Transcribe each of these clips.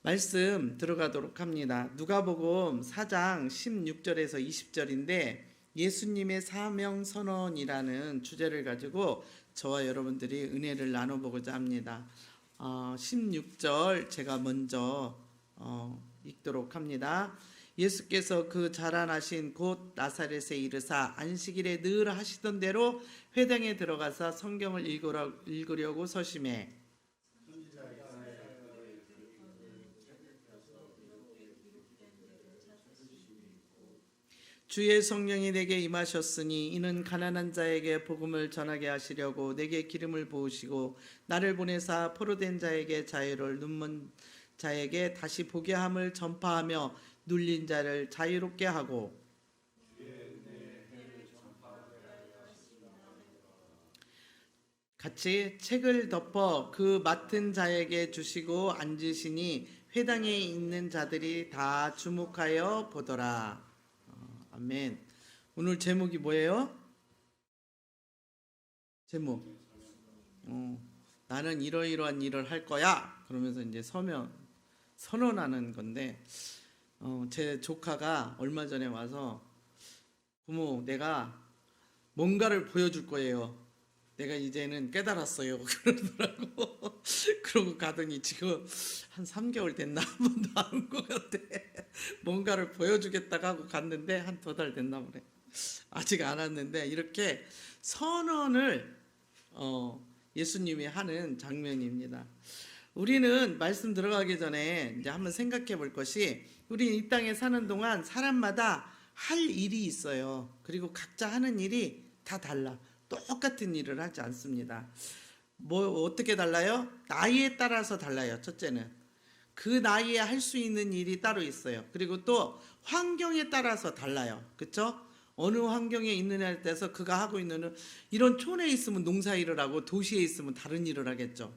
말씀 들어가도록 합니다. 누가복음 4장 16절에서 20절인데 예수님의 사명 선언이라는 주제를 가지고 저와 여러분들이 은혜를 나눠보고자 합니다. 16절 제가 먼저 읽도록 합니다. 예수께서 그 자라나신 곳 나사렛에 이르사 안식일에 늘 하시던 대로 회당에 들어가서 성경을 읽으려고 서심해 주의 성령이 내게 임하셨으니 이는 가난한 자에게 복음을 전하게 하시려고 내게 기름을 부으시고 나를 보내사 포로된 자에게 자유를 눈먼 자에게 다시 보게 함을 전파하며 눌린 자를 자유롭게 하고 같이 책을 덮어 그 맡은 자에게 주시고 앉으시니 회당에 있는 자들이 다 주목하여 보더라. 아멘. 오늘 제목이 뭐예요? 제목. 나는 이러이러한 일을 할 거야. 그러면서 이제 선언하는 건데, 제 조카가 얼마 전에 와서 부모, 내가 뭔가를 보여줄 거예요. 내가 이제는 깨달았어요. 그러더라고. 그러고 가더니 지금 한 3개월 됐나? 한 번도 안 온 것 같아. 뭔가를 보여주겠다고 하고 갔는데 한 2달 됐나 보네. 아직 안 왔는데 이렇게 선언을 예수님이 하는 장면입니다. 우리는 말씀 들어가기 전에 이제 한번 생각해 볼 것이, 우리 이 땅에 사는 동안 사람마다 할 일이 있어요. 그리고 각자 하는 일이 다 달라. 똑같은 일을 하지 않습니다. 어떻게 달라요? 나이에 따라서 달라요. 첫째는 그 나이에 할 수 있는 일이 따로 있어요. 그리고 또 환경에 따라서 달라요. 그렇죠? 어느 환경에 있느냐에 따라서 그가 하고 있는, 이런 촌에 있으면 농사일을 하고 도시에 있으면 다른 일을 하겠죠.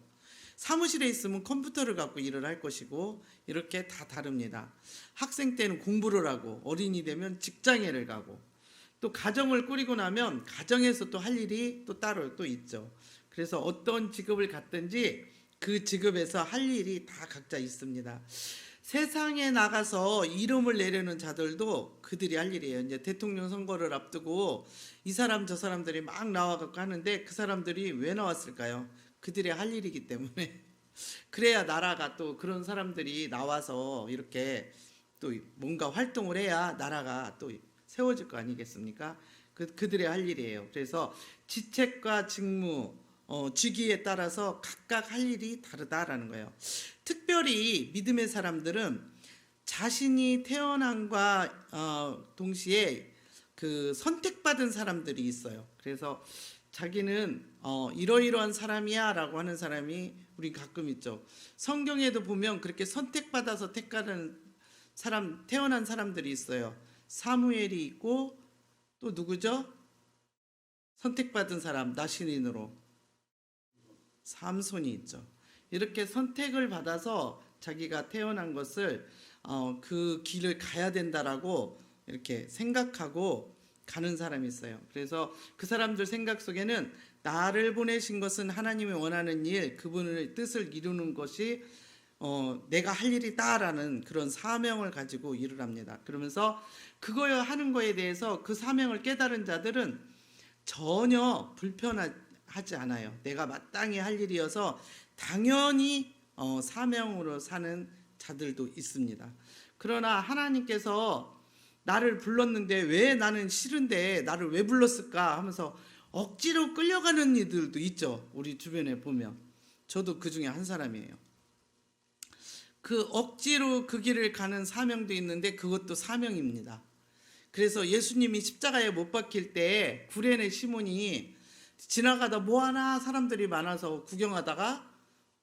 사무실에 있으면 컴퓨터를 갖고 일을 할 것이고, 이렇게 다 다릅니다. 학생 때는 공부를 하고, 어린이 되면 직장에를 가고, 또 가정을 꾸리고 나면 가정에서 또 할 일이 또 따로 또 있죠. 그래서 어떤 직업을 갖든지 그 직업에서 할 일이 다 각자 있습니다. 세상에 나가서 이름을 내려는 자들도 그들이 할 일이에요. 이제 대통령 선거를 앞두고 이 사람 저 사람들이 막 나와갖고 하는데, 그 사람들이 왜 나왔을까요? 그들의 할 일이기 때문에. 그래야 나라가, 또 그런 사람들이 나와서 이렇게 또 뭔가 활동을 해야 나라가 또 세워질 거 아니겠습니까? 그들의 할 일이에요. 그래서 직책과 직무, 직위에 따라서 각각 할 일이 다르다라는 거예요. 특별히 믿음의 사람들은 자신이 태어남과 동시에 그 선택받은 사람들이 있어요. 그래서 자기는 이러이러한 사람이야 라고 하는 사람이 우리 가끔 있죠. 성경에도 보면 그렇게 선택받아서 택하는 사람, 태어난 사람들이 있어요. 사무엘이 있고, 또 누구죠? 선택받은 사람, 나신인으로 삼손이 있죠. 이렇게 선택을 받아서 자기가 태어난 것을 그 길을 가야 된다라고 이렇게 생각하고 가는 사람이 있어요. 그래서 그 사람들 생각 속에는 나를 보내신 것은 하나님이 원하는 일, 그분의 뜻을 이루는 것이 내가 할 일이다라는 그런 사명을 가지고 일을 합니다. 그러면서 그거 하는 거에 대해서 그 사명을 깨달은 자들은 전혀 불편하지 않아요. 내가 마땅히 할 일이어서 당연히 사명으로 사는 자들도 있습니다. 그러나 하나님께서 나를 불렀는데 왜 나는 싫은데 나를 왜 불렀을까 하면서 억지로 끌려가는 이들도 있죠. 우리 주변에 보면. 저도 그 중에 한 사람이에요. 그 억지로 그 길을 가는 사명도 있는데 그것도 사명입니다. 그래서 예수님이 십자가에 못 박힐 때 구레네 시몬이 지나가다 뭐하나 사람들이 많아서 구경하다가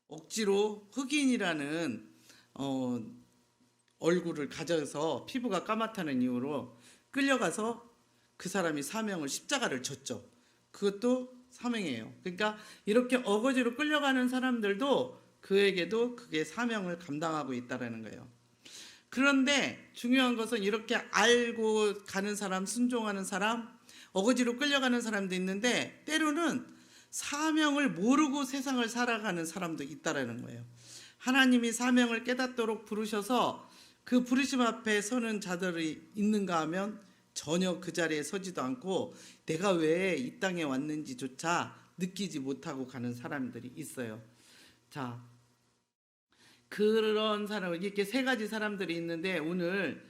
억지로 흑인이라는 얼굴을 가져서 피부가 까맣다는 이유로 끌려가서 그 사람이 사명을, 십자가를 졌죠. 그것도 사명이에요. 그러니까 이렇게 어거지로 끌려가는 사람들도 그에게도 그게 사명을 감당하고 있다는 거예요. 그런데 중요한 것은 이렇게 알고 가는 사람, 순종하는 사람, 어거지로 끌려가는 사람도 있는데 때로는 사명을 모르고 세상을 살아가는 사람도 있다는 거예요. 하나님이 사명을 깨닫도록 부르셔서 그 부르심 앞에 서는 자들이 있는가 하면 전혀 그 자리에 서지도 않고 내가 왜 이 땅에 왔는지조차 느끼지 못하고 가는 사람들이 있어요. 자, 그런 사람, 이렇게 세 가지 사람들이 있는데 오늘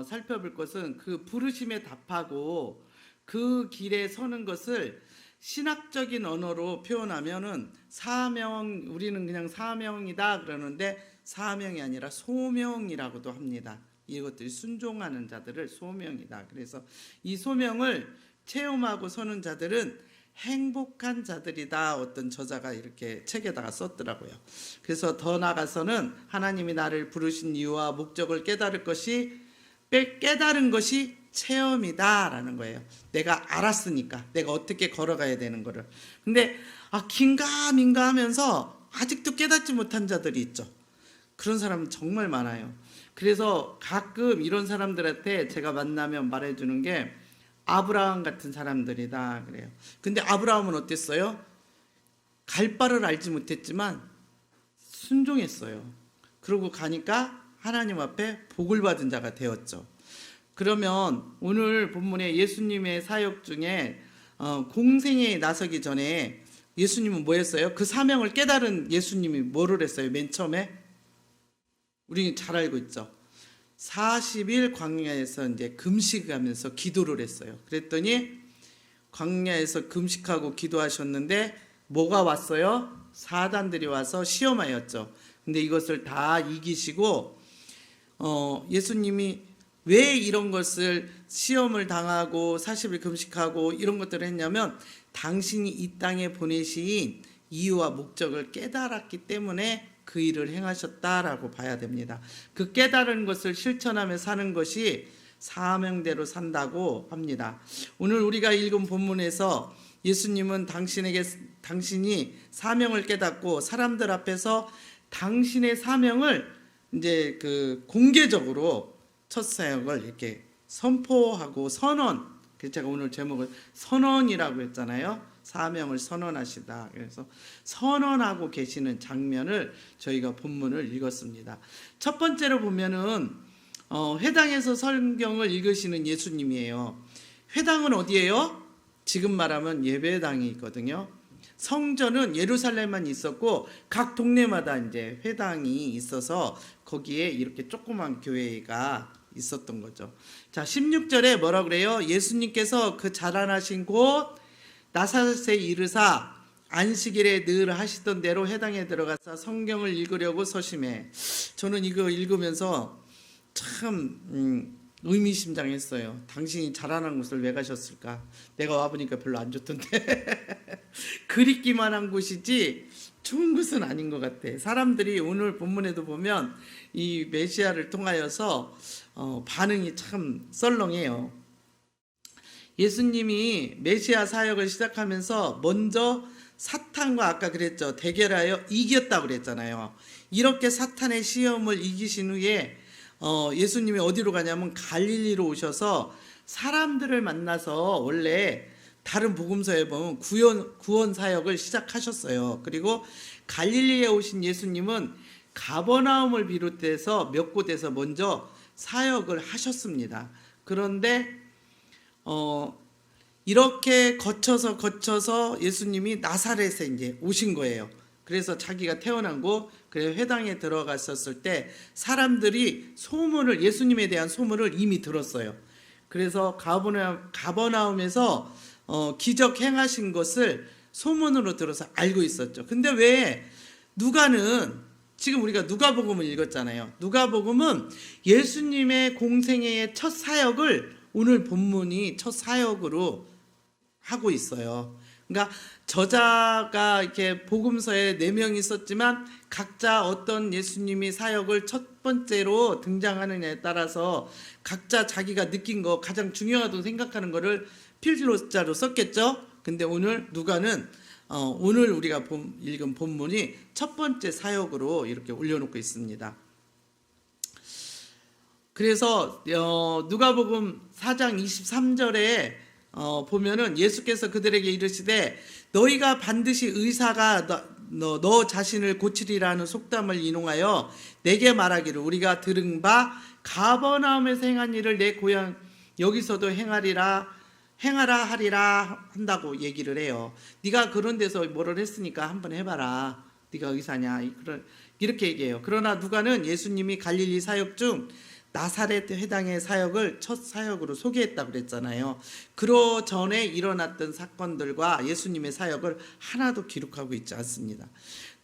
살펴볼 것은 그 부르심에 답하고 그 길에 서는 것을 신학적인 언어로 표현하면은 사명, 우리는 그냥 사명이다 그러는데 사명이 아니라 소명이라고도 합니다. 이것들이 순종하는 자들을 소명이다. 그래서 이 소명을 체험하고 서는 자들은 행복한 자들이다. 어떤 저자가 이렇게 책에다가 썼더라고요. 그래서 더 나아가서는 하나님이 나를 부르신 이유와 목적을 깨달은 것이 체험이다라는 거예요. 내가 알았으니까, 내가 어떻게 걸어가야 되는 거를. 근데 긴가민가 하면서 아직도 깨닫지 못한 자들이 있죠. 그런 사람은 정말 많아요. 그래서 가끔 이런 사람들한테 제가 만나면 말해주는 게 아브라함 같은 사람들이다 그래요. 근데 아브라함은 어땠어요? 갈 바를 알지 못했지만 순종했어요. 그러고 가니까 하나님 앞에 복을 받은 자가 되었죠. 그러면 오늘 본문에 예수님의 사역 중에 공생애에 나서기 전에 예수님은 뭐 했어요? 그 사명을 깨달은 예수님이 뭐를 했어요? 맨 처음에 우리 잘 알고 있죠. 40일 광야에서 이제 금식하면서 기도를 했어요. 그랬더니 광야에서 금식하고 기도하셨는데 뭐가 왔어요? 사단들이 와서 시험하였죠. 근데 이것을 다 이기시고 예수님이 왜 이런 것을 시험을 당하고 40일 금식하고 이런 것들을 했냐면 당신이 이 땅에 보내신 이유와 목적을 깨달았기 때문에 그 일을 행하셨다라고 봐야 됩니다. 그 깨달은 것을 실천하며 사는 것이 사명대로 산다고 합니다. 오늘 우리가 읽은 본문에서 예수님은 당신이 사명을 깨닫고 사람들 앞에서 당신의 사명을 이제 그 공개적으로 첫 사역을 이렇게 선포하고 선언. 그래서 제가 오늘 제목을 선언이라고 했잖아요. 사명을 선언하시다. 그래서 선언하고 계시는 장면을 저희가 본문을 읽었습니다. 첫 번째로 보면은 회당에서 성경을 읽으시는 예수님이에요. 회당은 어디예요? 지금 말하면 예배당이 있거든요. 성전은 예루살렘만 있었고 각 동네마다 이제 회당이 있어서 거기에 이렇게 조그만 교회가 있었던 거죠. 자, 16절에 뭐라 그래요? 예수님께서 그 자라나신 곳 나사렛에 이르사 안식일에 늘 하시던 대로 회당에 들어가서 성경을 읽으려고 서심해. 저는 이거 읽으면서 참 의미심장했어요. 당신이 자라난 곳을 왜 가셨을까? 내가 와보니까 별로 안 좋던데. 그립기만 한 곳이지 좋은 곳은 아닌 것 같아. 사람들이 오늘 본문에도 보면 이 메시아를 통하여서 반응이 참 썰렁해요. 예수님이 메시아 사역을 시작하면서 먼저 사탄과 아까 그랬죠. 대결하여 이겼다고 그랬잖아요. 이렇게 사탄의 시험을 이기신 후에 예수님이 어디로 가냐면 갈릴리로 오셔서 사람들을 만나서 원래 다른 복음서에 보면 구원 사역을 시작하셨어요. 그리고 갈릴리에 오신 예수님은 가버나움을 비롯해서 몇 곳에서 먼저 사역을 하셨습니다. 그런데 이렇게 거쳐서 예수님이 나사렛에 이제 오신 거예요. 그래서 자기가 태어난 곳, 그래서 회당에 들어갔었을 때 사람들이 예수님에 대한 소문을 이미 들었어요. 그래서 가버나움에서 기적 행하신 것을 소문으로 들어서 알고 있었죠. 근데 왜 누가는 지금 우리가 누가복음을 읽었잖아요. 누가복음은 예수님의 공생애의 첫 사역을 오늘 본문이 첫 사역으로 하고 있어요. 그러니까 저자가 이렇게 복음서에 4명이 있었지만 각자 어떤 예수님이 사역을 첫 번째로 등장하느냐에 따라서 각자 자기가 느낀 거 가장 중요하다고 생각하는 거를 필로자로 썼겠죠. 근데 오늘 누가는 오늘 우리가 읽은 본문이 첫 번째 사역으로 이렇게 올려놓고 있습니다. 그래서 누가복음 4장 23절에 보면은 예수께서 그들에게 이르시되 너희가 반드시 의사가 너 자신을 고치리라는 속담을 인용하여 내게 말하기를 우리가 들은 바 가버나움에서 행한 일을 내 고향 여기서도 행하라 하리라 한다고 얘기를 해요. 네가 그런 데서 뭐를 했으니까 한번 해봐라. 네가 의사냐 이렇게 얘기해요. 그러나 누가는 예수님이 갈릴리 사역 중 나사렛 회당의 사역을 첫 사역으로 소개했다고 그랬잖아요. 그 전에 일어났던 사건들과 예수님의 사역을 하나도 기록하고 있지 않습니다.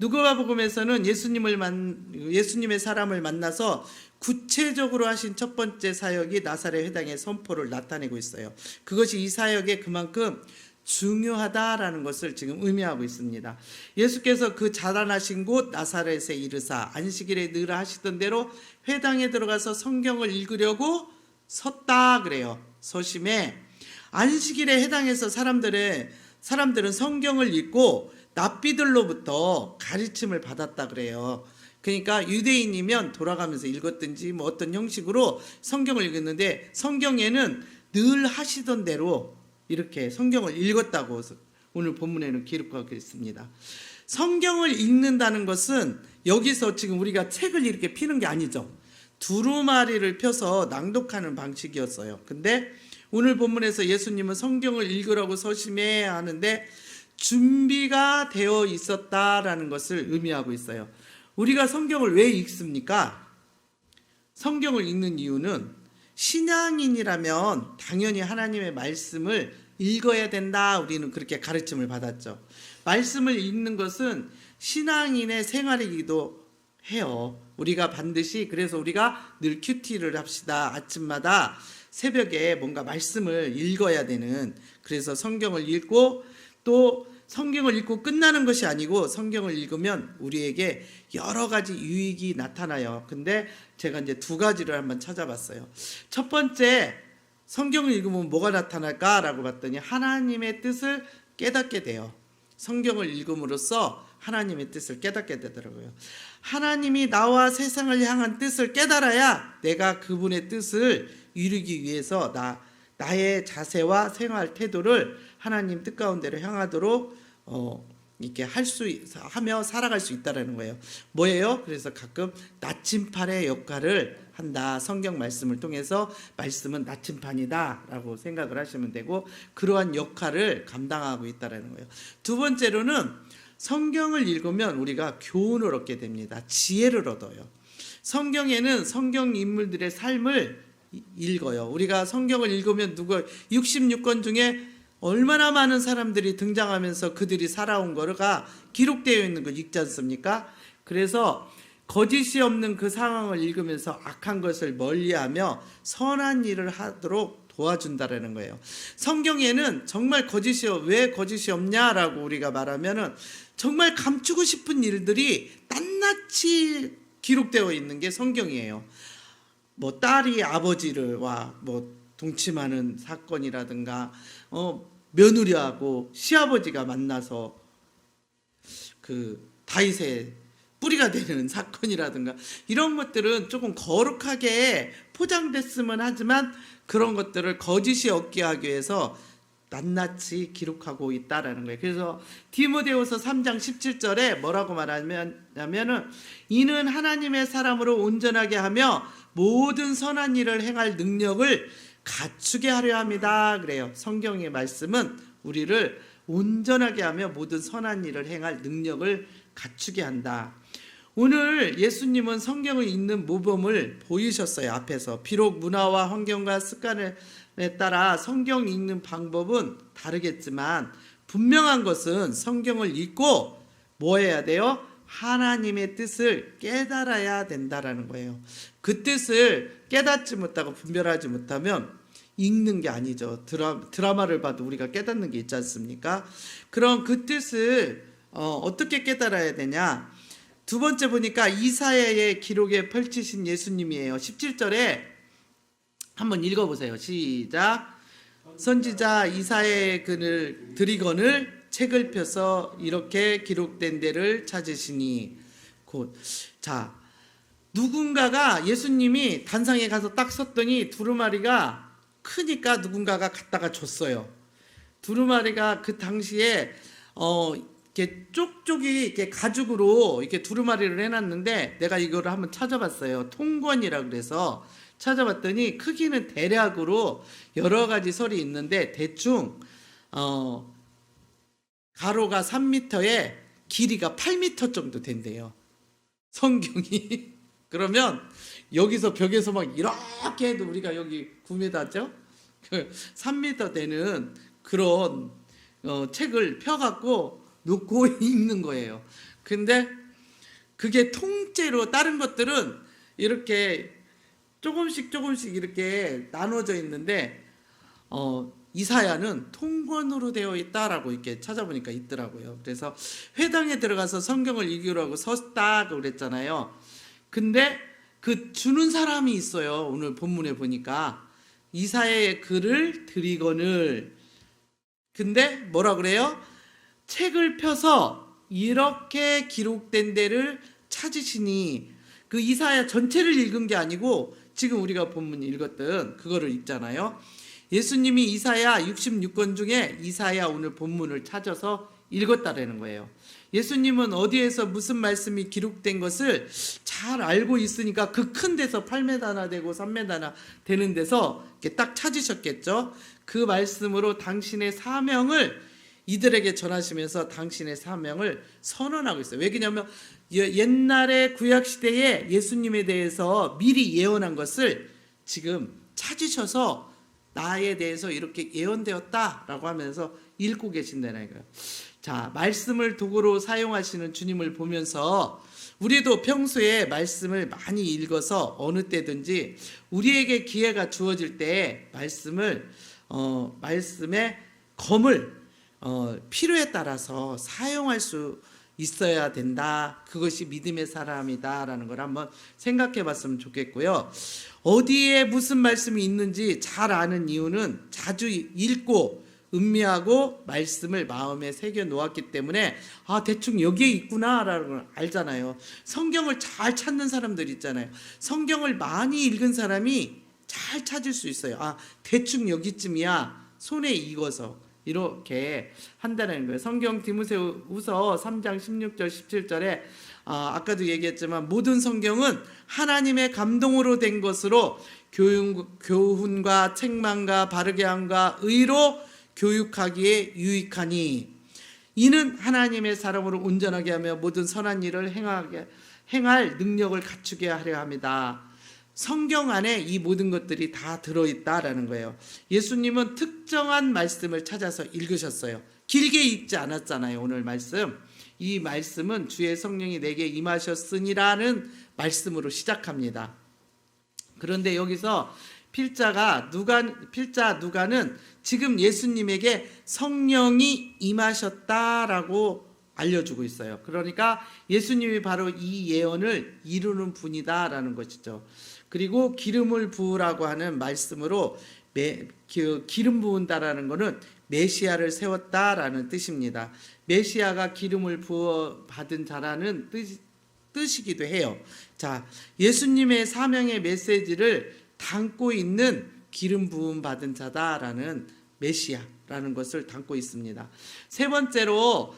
누가복음에서는 예수님의 사람을 만나서 구체적으로 하신 첫 번째 사역이 나사렛 회당의 선포를 나타내고 있어요. 그것이 이 사역에 그만큼 중요하다라는 것을 지금 의미하고 있습니다. 예수께서 그 자라나신 곳 나사렛에 이르사 안식일에 늘 하시던 대로 회당에 들어가서 성경을 읽으려고 섰다 그래요. 서심에 안식일에 회당에서 사람들은 성경을 읽고 납비들로부터 가르침을 받았다 그래요. 그러니까 유대인이면 돌아가면서 읽었든지 뭐 어떤 형식으로 성경을 읽었는데 성경에는 늘 하시던 대로 이렇게 성경을 읽었다고 오늘 본문에는 기록하고 있습니다. 성경을 읽는다는 것은 여기서 지금 우리가 책을 이렇게 피는 게 아니죠. 두루마리를 펴서 낭독하는 방식이었어요. 근데 오늘 본문에서 예수님은 성경을 읽으라고 서심해 하는데 준비가 되어 있었다라는 것을 의미하고 있어요. 우리가 성경을 왜 읽습니까? 성경을 읽는 이유는 신앙인이라면 당연히 하나님의 말씀을 읽어야 된다. 우리는 그렇게 가르침을 받았죠. 말씀을 읽는 것은 신앙인의 생활이기도 해요. 우리가 반드시 그래서 우리가 늘 큐티를 합시다. 아침마다 새벽에 뭔가 말씀을 읽어야 되는 그래서 성경을 읽고 또 성경을 읽고 끝나는 것이 아니고 성경을 읽으면 우리에게 여러 가지 유익이 나타나요. 근데 제가 이제 두 가지를 한번 찾아봤어요. 첫 번째, 성경을 읽으면 뭐가 나타날까라고 봤더니 하나님의 뜻을 깨닫게 돼요. 성경을 읽음으로써 하나님의 뜻을 깨닫게 되더라고요. 하나님이 나와 세상을 향한 뜻을 깨달아야 내가 그분의 뜻을 이루기 위해서 나의 자세와 생활 태도를 하나님 뜻 가운데로 향하도록 이렇게 하며 살아갈 수 있다라는 거예요. 뭐예요? 그래서 가끔 나침판의 역할을 한다. 성경 말씀을 통해서 말씀은 나침판이다라고 생각을 하시면 되고 그러한 역할을 감당하고 있다라는 거예요. 두 번째로는 성경을 읽으면 우리가 교훈을 얻게 됩니다. 지혜를 얻어요. 성경에는 성경 인물들의 삶을 읽어요. 우리가 성경을 읽으면 66권 중에 얼마나 많은 사람들이 등장하면서 그들이 살아온 거가 기록되어 있는 거 읽지 않습니까? 그래서 거짓이 없는 그 상황을 읽으면서 악한 것을 멀리하며 선한 일을 하도록 도와준다라는 거예요. 성경에는 정말 왜 거짓이 없냐라고 우리가 말하면은 정말 감추고 싶은 일들이 낱낱이 기록되어 있는 게 성경이에요. 뭐 딸이 아버지와 동침하는 사건이라든가 며느리하고 시아버지가 만나서 그 다윗의 뿌리가 되는 사건이라든가 이런 것들은 조금 거룩하게 포장됐으면 하지만 그런 것들을 거짓이 없게 하기 위해서 낱낱이 기록하고 있다라는 거예요. 그래서 디모데후서 3장 17절에 뭐라고 말하냐면은 이는 하나님의 사람으로 온전하게 하며 모든 선한 일을 행할 능력을 갖추게 하려 합니다. 그래요. 성경의 말씀은 우리를 온전하게 하며 모든 선한 일을 행할 능력을 갖추게 한다. 오늘 예수님은 성경을 읽는 모범을 보이셨어요. 앞에서. 비록 문화와 환경과 습관에 따라 성경 읽는 방법은 다르겠지만 분명한 것은 성경을 읽고 뭐 해야 돼요? 하나님의 뜻을 깨달아야 된다라는 거예요. 그 뜻을 깨닫지 못하고 분별하지 못하면 읽는 게 아니죠. 드라마를 봐도 우리가 깨닫는 게 있지 않습니까? 그럼 그 뜻을 어떻게 깨달아야 되냐? 두 번째 보니까 이사야의 기록에 펼치신 예수님이에요. 17절에 한번 읽어보세요. 시작. 선지자 이사야의 글을 드리거늘 책을 펴서 이렇게 기록된 데를 찾으시니 곧. 자, 누군가가 예수님이 단상에 가서 딱 섰더니 두루마리가 크니까 누군가가 갖다가 줬어요. 두루마리가 그 당시에 이렇게 쪽쪽이 이렇게 가죽으로 이렇게 두루마리를 해놨는데 내가 이거를 한번 찾아봤어요. 통권이라 그래서 찾아봤더니 크기는 대략으로 여러 가지 설이 있는데 대충 가로가 3m에 길이가 8m 정도 된대요. 성경이. 그러면 여기서 벽에서 막 이렇게 해도 우리가 여기 9m죠? 3m 되는 그런 책을 펴갖고 놓고 읽는 거예요. 근데 그게 통째로 다른 것들은 이렇게 조금씩 이렇게 나눠져 있는데 이사야는 통권으로 되어 있다라고 이렇게 찾아보니까 있더라고요. 그래서 회당에 들어가서 성경을 읽으라고 섰다고 그랬잖아요. 근데 그 주는 사람이 있어요. 오늘 본문에 보니까 이사야의 글을 드리거늘. 근데 뭐라 그래요? 책을 펴서 이렇게 기록된 데를 찾으시니, 그 이사야 전체를 읽은 게 아니고 지금 우리가 본문 읽었던 그거를 읽잖아요. 예수님이 이사야 66권 중에 이사야 오늘 본문을 찾아서 읽었다라는 거예요. 예수님은 어디에서 무슨 말씀이 기록된 것을 잘 알고 있으니까 그 큰 데서 8m나 되고 3m나 되는 데서 이렇게 딱 찾으셨겠죠. 그 말씀으로 당신의 사명을 이들에게 전하시면서 당신의 사명을 선언하고 있어요. 왜 그러냐면 옛날에 구약시대에 예수님에 대해서 미리 예언한 것을 지금 찾으셔서 나에 대해서 이렇게 예언되었다라고 하면서 읽고 계신다는 거예요. 자, 말씀을 도구로 사용하시는 주님을 보면서 우리도 평소에 말씀을 많이 읽어서 어느 때든지 우리에게 기회가 주어질 때 말씀의 검을 필요에 따라서 사용할 수 있어야 된다. 그것이 믿음의 사람이다라는 걸 한번 생각해 봤으면 좋겠고요. 어디에 무슨 말씀이 있는지 잘 아는 이유는 자주 읽고 음미하고 말씀을 마음에 새겨 놓았기 때문에 대충 여기에 있구나라는 걸 알잖아요. 성경을 잘 찾는 사람들 있잖아요. 성경을 많이 읽은 사람이 잘 찾을 수 있어요. 대충 여기쯤이야. 손에 익어서 이렇게 한다는 거예요. 성경 디모데후서 3장 16절 17절에 아까도 얘기했지만 모든 성경은 하나님의 감동으로 된 것으로 교훈과 책망과 바르게 함과 의로 교육하기에 유익하니 이는 하나님의 사람으로 온전하게 하며 모든 선한 일을 행할 능력을 갖추게 하려 합니다. 성경 안에 이 모든 것들이 다 들어있다라는 거예요. 예수님은 특정한 말씀을 찾아서 읽으셨어요. 길게 읽지 않았잖아요. 오늘 말씀. 이 말씀은 주의 성령이 내게 임하셨으니라는 말씀으로 시작합니다. 그런데 여기서 필자 누가는 지금 예수님에게 성령이 임하셨다라고 알려주고 있어요. 그러니까 예수님이 바로 이 예언을 이루는 분이다라는 것이죠. 그리고 기름을 부으라고 하는 말씀으로 기름 부은다라는 것은 메시아를 세웠다라는 뜻입니다. 메시아가 기름을 부어 받은 자라는 뜻이기도 해요. 자, 예수님의 사명의 메시지를 담고 있는 기름 부음 받은 자다라는 메시아라는 것을 담고 있습니다. 세 번째로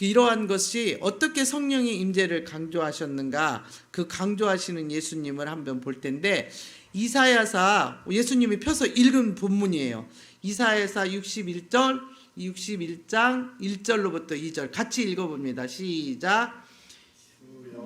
이러한 것이 어떻게 성령의 임재를 강조하셨는가, 그 강조하시는 예수님을 한번 볼 텐데, 이사야서 예수님이 펴서 읽은 본문이에요. 이사야서 61장 1절로부터 2절 같이 읽어봅니다. 시작.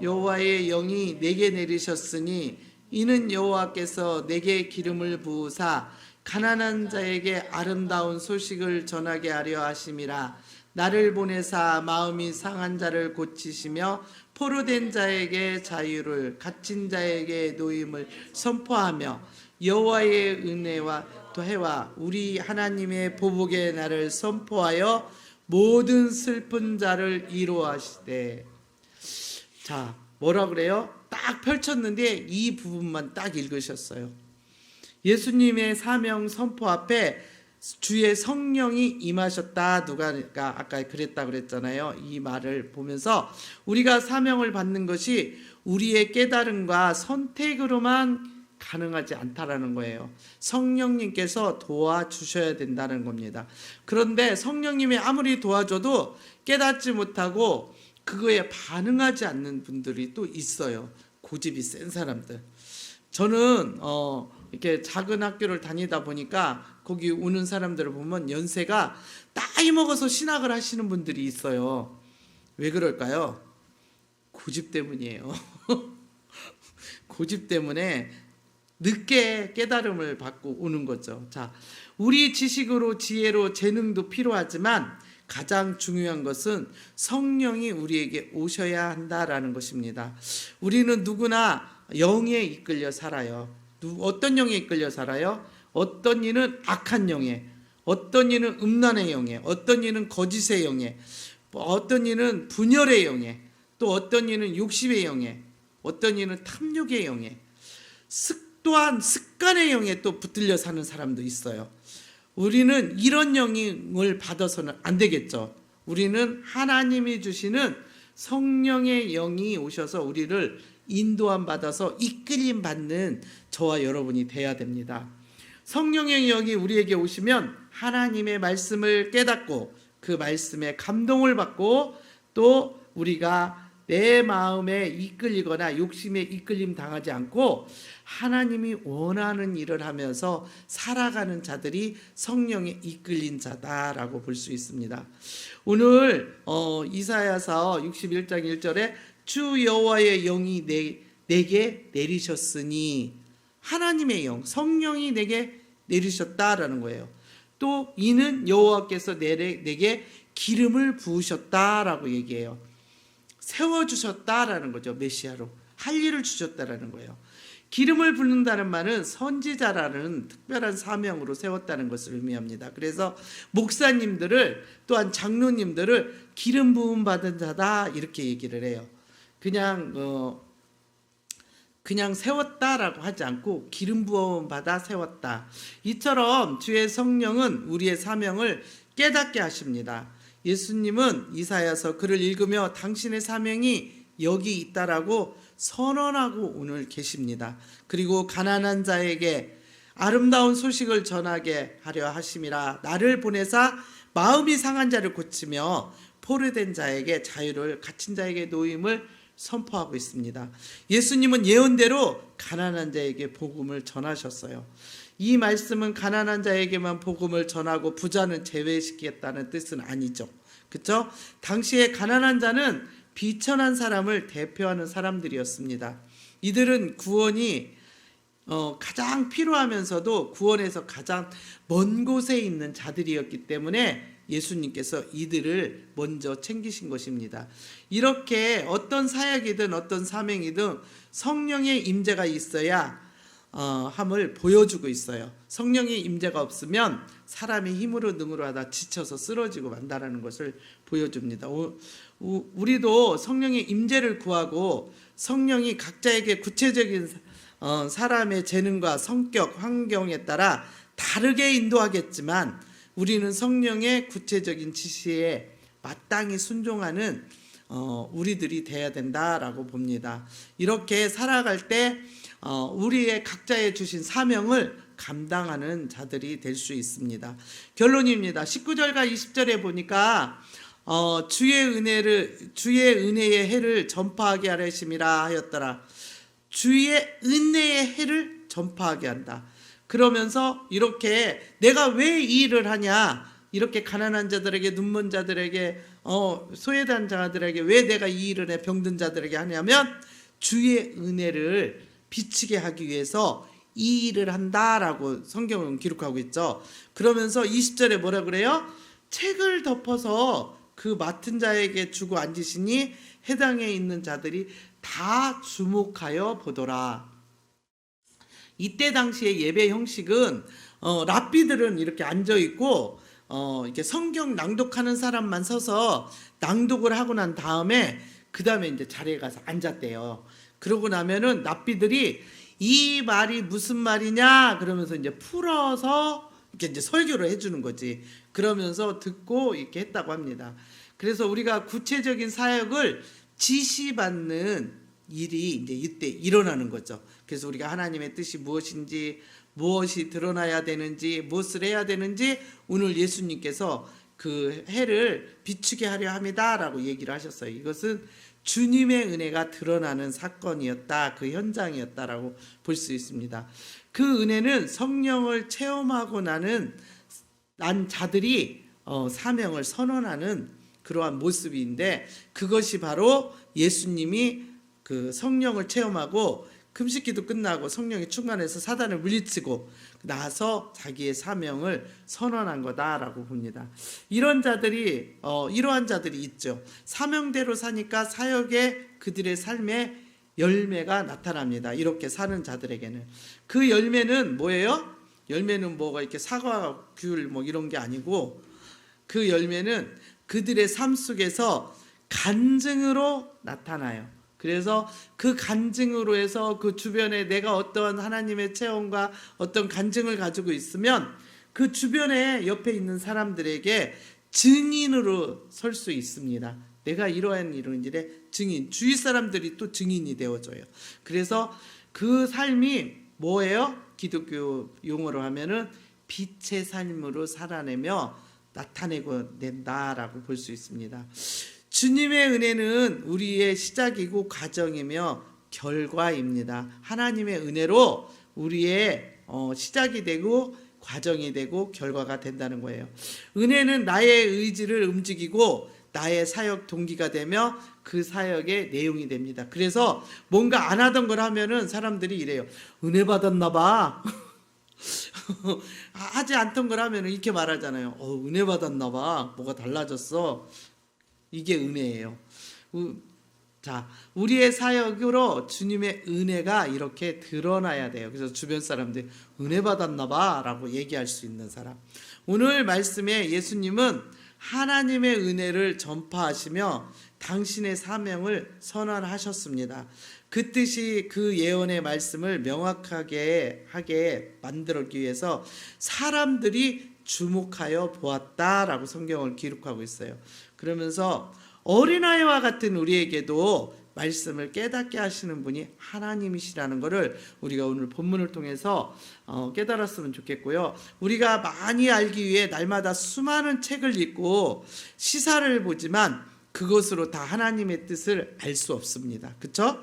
여호와의 영이 내게 내리셨으니 이는 여호와께서 내게 기름을 부으사 가난한 자에게 아름다운 소식을 전하게 하려 하심이라. 나를 보내사 마음이 상한 자를 고치시며 포로된 자에게 자유를, 갇힌 자에게 노임을 선포하며 여호와의 은혜와 해와 우리 하나님의 보복의 날을 선포하여 모든 슬픈 자를 이루하시되. 자, 뭐라 그래요? 딱 펼쳤는데 이 부분만 딱 읽으셨어요. 예수님의 사명 선포 앞에 주의 성령이 임하셨다. 누가가 아까 그랬다 그랬잖아요. 이 말을 보면서 우리가 사명을 받는 것이 우리의 깨달음과 선택으로만 가능하지 않다라는 거예요. 성령님께서 도와주셔야 된다는 겁니다. 그런데 성령님이 아무리 도와줘도 깨닫지 못하고 그거에 반응하지 않는 분들이 또 있어요. 고집이 센 사람들. 저는 이렇게 작은 학교를 다니다 보니까 거기 오는 사람들을 보면 연세가 나이 먹어서 신학을 하시는 분들이 있어요. 왜 그럴까요? 고집 때문이에요. 고집 때문에 늦게 깨달음을 받고 오는 거죠. 자, 우리 지식으로 지혜로 재능도 필요하지만 가장 중요한 것은 성령이 우리에게 오셔야 한다라는 것입니다. 우리는 누구나 영에 이끌려 살아요. 어떤 영에 이끌려 살아요? 어떤 이는 악한 영에, 어떤 이는 음란의 영에, 어떤 이는 거짓의 영에, 어떤 이는 분열의 영에, 또 어떤 이는 욕심의 영에, 어떤 이는 탐욕의 영에, 또한 습관의 영에 또 붙들려 사는 사람도 있어요. 우리는 이런 영을 받아서는 안 되겠죠. 우리는 하나님이 주시는 성령의 영이 오셔서 우리를 인도함 받아서 이끌림 받는 저와 여러분이 돼야 됩니다. 성령의 영이 우리에게 오시면 하나님의 말씀을 깨닫고 그 말씀에 감동을 받고 또 우리가 내 마음에 이끌리거나 욕심에 이끌림 당하지 않고 하나님이 원하는 일을 하면서 살아가는 자들이 성령에 이끌린 자다라고 볼 수 있습니다. 오늘 이사야서 61장 1절에 주 여호와의 영이 내게 내리셨으니, 하나님의 영, 성령이 내게 내리셨다라는 거예요. 또 이는 여호와께서 내게 기름을 부으셨다라고 얘기해요. 세워주셨다라는 거죠. 메시아로 할 일을 주셨다라는 거예요. 기름을 붓는다는 말은 선지자라는 특별한 사명으로 세웠다는 것을 의미합니다. 그래서 목사님들을, 또한 장로님들을 기름 부음 받은 자다 이렇게 얘기를 해요. 그냥 세웠다라고 하지 않고 기름 부음 받아 세웠다. 이처럼 주의 성령은 우리의 사명을 깨닫게 하십니다. 예수님은 이사야서 글을 읽으며 당신의 사명이 여기 있다라고 선언하고 오늘 계십니다. 그리고 가난한 자에게 아름다운 소식을 전하게 하려 하심이라. 나를 보내사 마음이 상한 자를 고치며 포로된 자에게 자유를, 갇힌 자에게 노임을 선포하고 있습니다. 예수님은 예언대로 가난한 자에게 복음을 전하셨어요. 이 말씀은 가난한 자에게만 복음을 전하고 부자는 제외시키겠다는 뜻은 아니죠. 그렇죠? 당시에 가난한 자는 비천한 사람을 대표하는 사람들이었습니다. 이들은 구원이 가장 필요하면서도 구원에서 가장 먼 곳에 있는 자들이었기 때문에 예수님께서 이들을 먼저 챙기신 것입니다. 이렇게 어떤 사역이든 어떤 사명이든 성령의 임재가 있어야 함을 보여주고 있어요. 성령의 임재가 없으면 사람이 힘으로 능으로 하다 지쳐서 쓰러지고 만다라는 것을 보여줍니다. 우리도 성령의 임재를 구하고 성령이 각자에게 구체적인 사람의 재능과 성격, 환경에 따라 다르게 인도하겠지만 우리는 성령의 구체적인 지시에 마땅히 순종하는 우리들이 돼야 된다라고 봅니다. 이렇게 살아갈 때 우리의 각자의 주신 사명을 감당하는 자들이 될 수 있습니다. 결론입니다. 19절과 20절에 보니까 주의 은혜의 해를 전파하게 하심이라 하였더라. 주의 은혜의 해를 전파하게 한다. 그러면서 이렇게 내가 왜 이 일을 하냐, 이렇게 가난한 자들에게, 눈먼 자들에게, 소외된 자들에게 왜 내가 이 일을 해, 병든 자들에게 하냐면 주의 은혜를 비치게 하기 위해서 이 일을 한다라고 성경은 기록하고 있죠. 그러면서 20절에 뭐라 그래요? 책을 덮어서 그 맡은 자에게 주고 앉으시니 해당에 있는 자들이 다 주목하여 보더라. 이때 당시의 예배 형식은 랍비들은 이렇게 앉아 있고 이렇게 성경 낭독하는 사람만 서서 낭독을 하고 난 다음에 그 다음에 이제 자리에 가서 앉았대요. 그러고 나면은 랍비들이 이 말이 무슨 말이냐 그러면서 이제 풀어서 이렇게 이제 설교를 해주는 거지. 그러면서 듣고 이렇게 했다고 합니다. 그래서 우리가 구체적인 사역을 지시받는 일이 이제 이때 일어나는 거죠. 그래서 우리가 하나님의 뜻이 무엇인지, 무엇이 드러나야 되는지, 무엇을 해야 되는지 오늘 예수님께서 그 해를 비추게 하려 합니다라고 얘기를 하셨어요. 이것은 주님의 은혜가 드러나는 사건이었다, 그 현장이었다라고 볼 수 있습니다. 그 은혜는 성령을 체험하고 난 자들이 사명을 선언하는 그러한 모습인데, 그것이 바로 예수님이 그 성령을 체험하고 금식기도 끝나고 성령이 충만해서 사단을 물리치고 나서 자기의 사명을 선언한 거다라고 봅니다. 이러한 자들이 있죠. 사명대로 사니까 사역에 그들의 삶에 열매가 나타납니다. 이렇게 사는 자들에게는 그 열매는 뭐예요? 열매는 뭐가 이렇게 사과, 귤 뭐 이런 게 아니고, 그 열매는 그들의 삶 속에서 간증으로 나타나요. 그래서 그 간증으로 해서 그 주변에 내가 어떠한 하나님의 체험과 어떤 간증을 가지고 있으면 그 주변에 옆에 있는 사람들에게 증인으로 설 수 있습니다. 내가 이러한 일의 증인, 주위 사람들이 또 증인이 되어줘요. 그래서 그 삶이 뭐예요? 기독교 용어로 하면은 빛의 삶으로 살아내며 나타내고 낸다라고 볼 수 있습니다. 주님의 은혜는 우리의 시작이고 과정이며 결과입니다. 하나님의 은혜로 우리의 시작이 되고 과정이 되고 결과가 된다는 거예요. 은혜는 나의 의지를 움직이고 나의 사역 동기가 되며 그 사역의 내용이 됩니다. 그래서 뭔가 안 하던 걸 하면은 사람들이 이래요. 은혜 받았나 봐. 하지 않던 걸 하면은 이렇게 말하잖아요. 은혜 받았나 봐. 뭐가 달라졌어. 이게 은혜예요. 자, 우리의 사역으로 주님의 은혜가 이렇게 드러나야 돼요. 그래서 주변 사람들이 은혜 받았나 봐 라고 얘기할 수 있는 사람. 오늘 말씀에 예수님은 하나님의 은혜를 전파하시며 당신의 사명을 선언하셨습니다. 그 뜻이 그 예언의 말씀을 명확하게 하게 만들기 위해서 사람들이 주목하여 보았다라고 성경을 기록하고 있어요. 그러면서 어린아이와 같은 우리에게도 말씀을 깨닫게 하시는 분이 하나님이시라는 것을 우리가 오늘 본문을 통해서 깨달았으면 좋겠고요. 우리가 많이 알기 위해 날마다 수많은 책을 읽고 시사를 보지만 그것으로 다 하나님의 뜻을 알 수 없습니다. 그렇죠?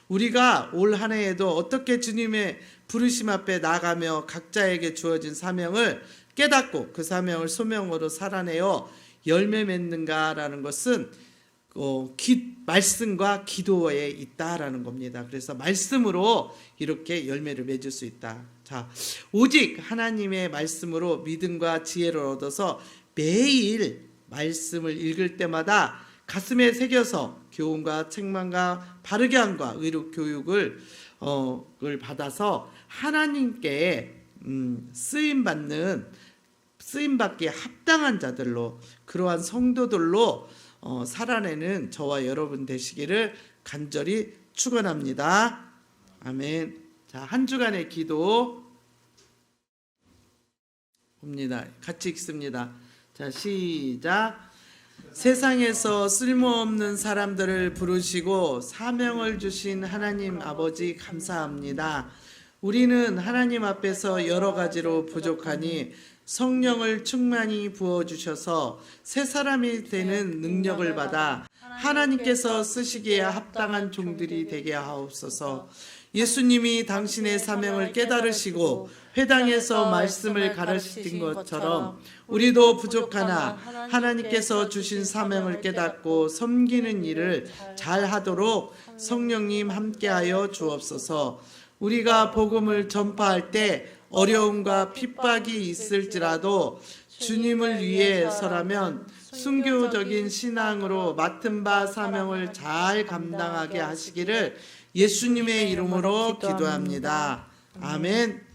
우리가 올 한 해에도 어떻게 주님의 부르심 앞에 나가며 각자에게 주어진 사명을 깨닫고 그 사명을 소명으로 살아내어 열매 맺는가라는 것은 말씀과 기도에 있다라는 겁니다. 그래서 말씀으로 이렇게 열매를 맺을 수 있다. 자, 오직 하나님의 말씀으로 믿음과 지혜를 얻어서 매일 말씀을 읽을 때마다 가슴에 새겨서 교훈과 책망과 바르게 함과 의로 교육을 받아서 하나님께 쓰임받기에 합당한 자들로, 그러한 성도들로 살아내는 저와 여러분 되시기를 간절히 축원합니다. 아멘. 자, 한 주간의 기도 봅니다. 같이 읽습니다. 자, 시작. 세상에서 쓸모없는 사람들을 부르시고 사명을 주신 하나님 아버지 감사합니다. 우리는 하나님 앞에서 여러 가지로 부족하니 성령을 충만히 부어주셔서 새 사람이 되는 능력을 받아 하나님께서 쓰시기에 합당한 종들이 되게 하옵소서. 예수님이 당신의 사명을 깨달으시고 회당에서 말씀을 가르치신 것처럼 우리도 부족하나 하나님께서 주신 사명을 깨닫고 섬기는 일을 잘 하도록 성령님 함께하여 주옵소서. 우리가 복음을 전파할 때 어려움과 핍박이 있을지라도 주님을 위해서라면 순교적인 신앙으로 맡은 바 사명을 잘 감당하게 하시기를 예수님의 이름으로 기도합니다. 아멘.